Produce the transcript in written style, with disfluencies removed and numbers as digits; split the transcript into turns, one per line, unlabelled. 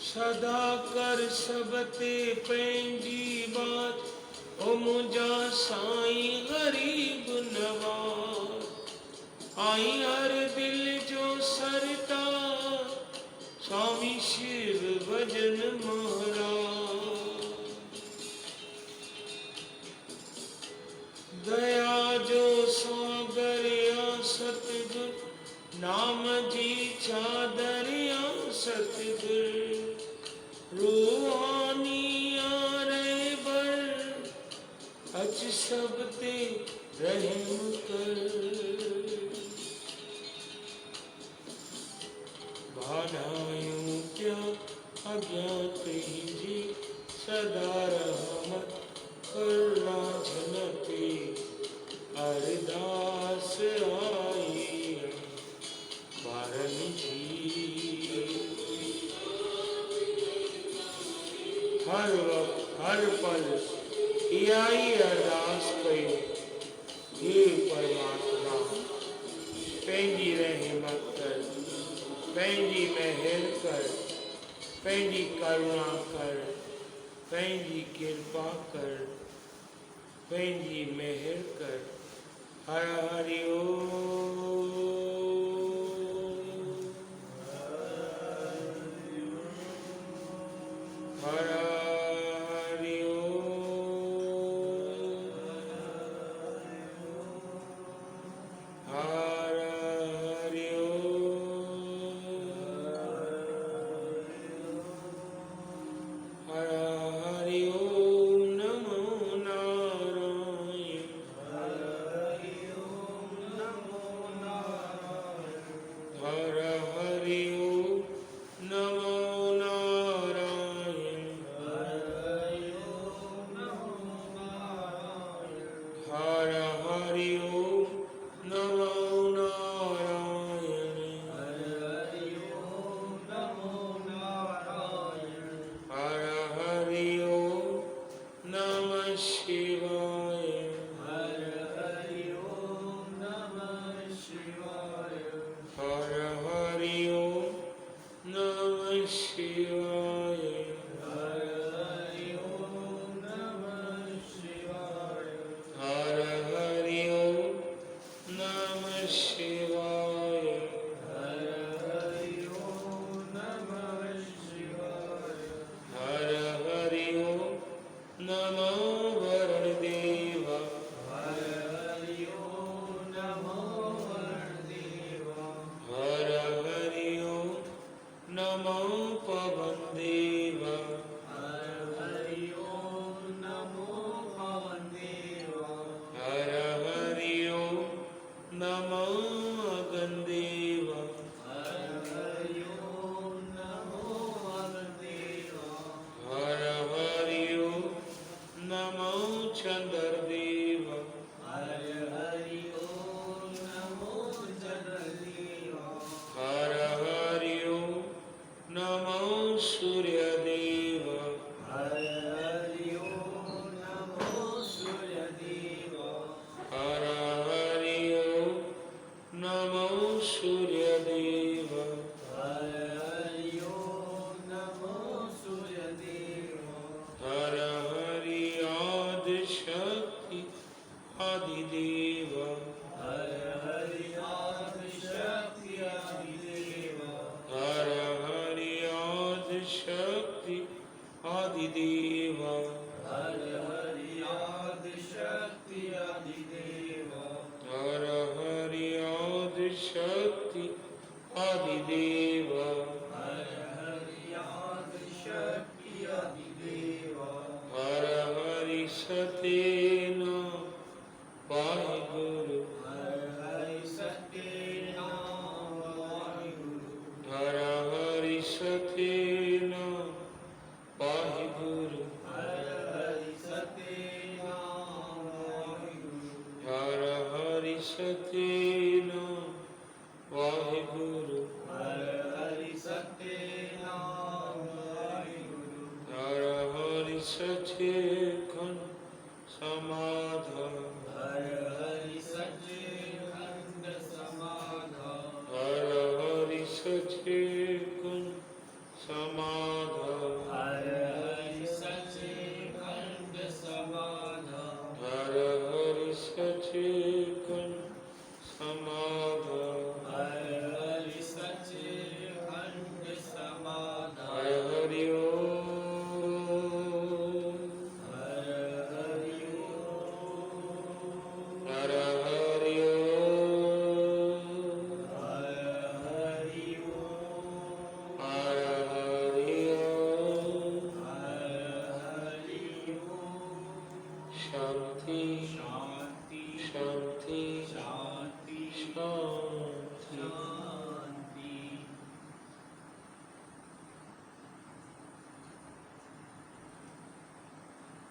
सदा कर सबते पंहिंजी बात, ओ मुंहिंजा साईं गरीब नवाज। आई हर दिल जो सरतार, स्वामी शिव भजन महाराज। दया जो सागर या सतगुर, नाम जी चादर या सतगुर। रूहानिया रहबर, अच सब ते रहम कर। भानायूं क्या अज्ञात जी, सदा रहमत करुणा झलके। अरदास आई बारन जी, हर वक्त हर पल इहा ही अरदास कयो, हे परमात्मा पंहिंजी रहमत कर, पंहिंजी महर कर, पंहिंजी करुणा कर, पंहिंजी कृपा कर, पंहिंजी महर कर। हर हरि ओम। हर हरि ओम। हर हरि ओम। हर हरि ओम। नमो नारायण। हर हरि ओम। नमो नारायण। हर हरि ओम। नमो नारायण। हर हरि ओम। नमो नारायण। हर हरि ओम। नमो नारायण। हर हरि ओम। नमो नारायण। हर हरि ओम। नमः शिवाय। हर हरि ओम। नमः शिवाय। हर हरि ओम। नमः शिवाय। हर हरि ओम। नमः शिवाय। हर हरि ओम। नमः शिवाय। हर हरि ओम। नमः शिवाय। हर हरि ओम। नमो वरुणदेव। हर हरि ओम। नमो वरुणदेव। हर हरि ओम। नमो पवनदेव। हर हरि ओम। नमो पवनदेव। हर हरि ओम। नमो अगनदेव। हर हरि ओम। नमो अगनदेव। हर हरि ओम। नमो चंद्रदेव। हर हरि ओम। नमो चंद्रदेव। हर हरि ओम। नमो सूर्यदेव। हर हरि ओम। नमो सूर्यदेव। हर हरि ओम। नमो सूर्यदेव। हर हरि ओम। नमो सूर्यदेव। हर हरि आदि शक्ति आदिदेव। हर हरि आदि शक्ति आदिदेव। हर हरि आदि शक्ति आदिदेव।